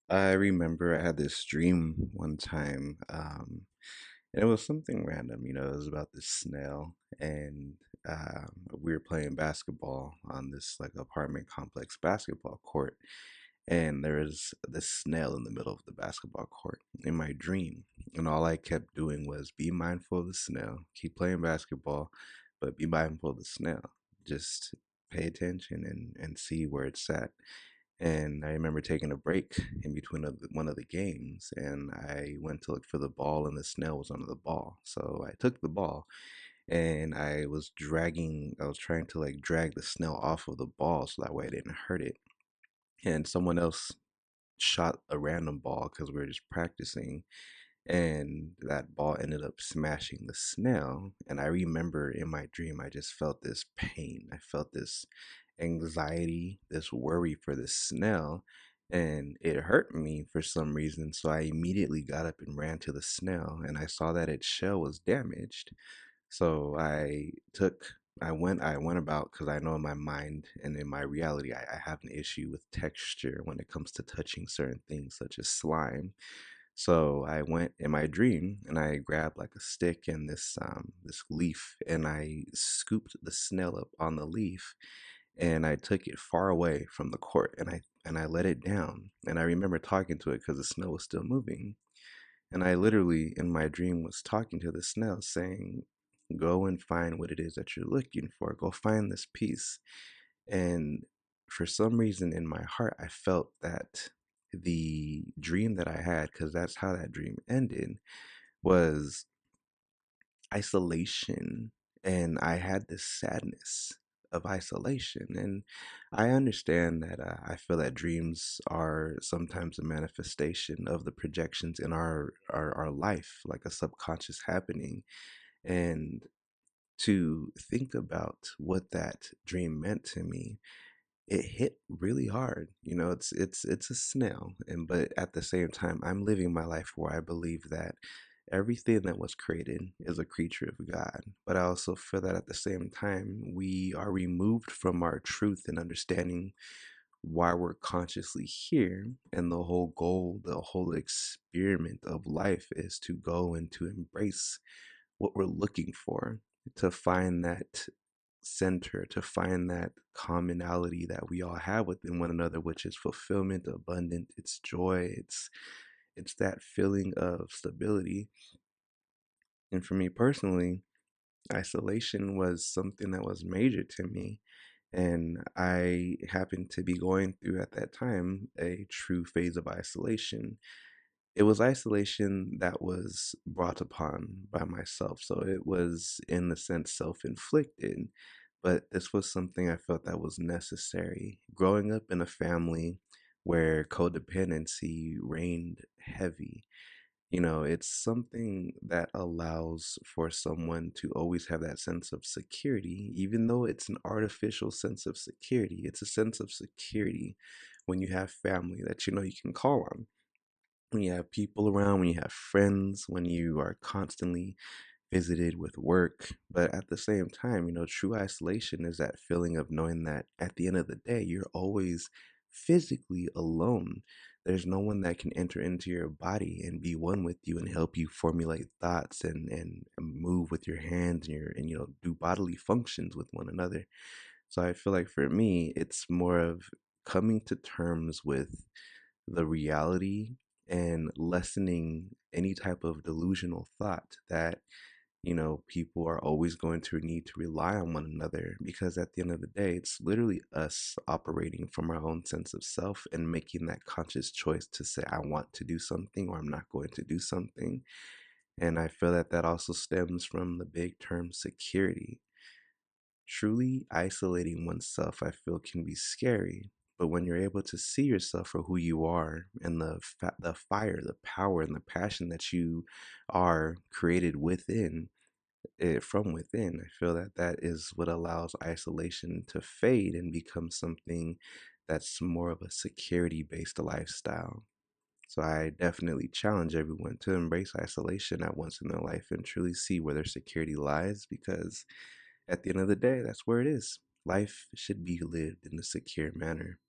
I remember I had this dream one time, and it was something random. It was about this snail, and we were playing basketball on this like apartment complex basketball court, and there was this snail in the middle of the basketball court in my dream, and all I kept doing was be mindful of the snail, keep playing basketball, but be mindful of the snail. Just pay attention and see where it's at. And I remember taking a break in between one of the games, and I went to look for the ball, and the snail was under the ball. So I took the ball, and I was trying to like drag the snail off of the ball so that way I didn't hurt it. And someone else shot a random ball because we were just practicing, and that ball ended up smashing the snail. And I remember in my dream I just felt this pain, I felt this anxiety, this worry for the snail, and it hurt me for some reason. So I immediately got up and ran to the snail, and I saw that its shell was damaged. So I went about, because I know in my mind and in my reality I have an issue with texture when it comes to touching certain things such as slime. So I went in my dream and I grabbed like a stick and this leaf, and I scooped the snail up on the leaf, and I took it far away from the court, and I let it down. And I remember talking to it because the snail was still moving. And I literally in my dream was talking to the snail saying, "Go and find what it is that you're looking for. Go find this piece." And for some reason in my heart, I felt that the dream that I had, because that's how that dream ended, was isolation. And I had this sadness of isolation. And I understand that I feel that dreams are sometimes a manifestation of the projections in our life, like a subconscious happening. And to think about what that dream meant to me, it hit really hard. It's a snail, and but at the same time I'm living my life where I believe that everything that was created is a creature of God. But I also feel that at the same time we are removed from our truth and understanding why we're consciously here. And the whole goal, the whole experiment of life is to go and to embrace what we're looking for, to find that center, to find that commonality that we all have within one another, which is fulfillment, abundant, it's joy, it's that feeling of stability. And for me personally, isolation was something that was major to me. And I happened to be going through at that time a true phase of isolation. It was isolation that was brought upon by myself. So it was, in the sense, self inflicted. But this was something I felt that was necessary. Growing up in a family where codependency reigned heavy, it's something that allows for someone to always have that sense of security, even though it's an artificial sense of security. It's a sense of security when you have family that you can call on, when you have people around, when you have friends, when you are constantly visited with work. But at the same time, true isolation is that feeling of knowing that at the end of the day, you're always physically alone. There's no one that can enter into your body and be one with you and help you formulate thoughts and move with your hands and do bodily functions with one another. So I feel like for me, it's more of coming to terms with the reality and lessening any type of delusional thought that people are always going to need to rely on one another, because at the end of the day, it's literally us operating from our own sense of self and making that conscious choice to say, I want to do something or I'm not going to do something. And I feel that that also stems from the big term security. Truly isolating oneself, I feel, can be scary. But when you're able to see yourself for who you are, and the fire, the power, and the passion that you are created within, from within, I feel that that is what allows isolation to fade and become something that's more of a security based lifestyle. So I definitely challenge everyone to embrace isolation at once in their life and truly see where their security lies, because at the end of the day, that's where it is. Life should be lived in a secure manner.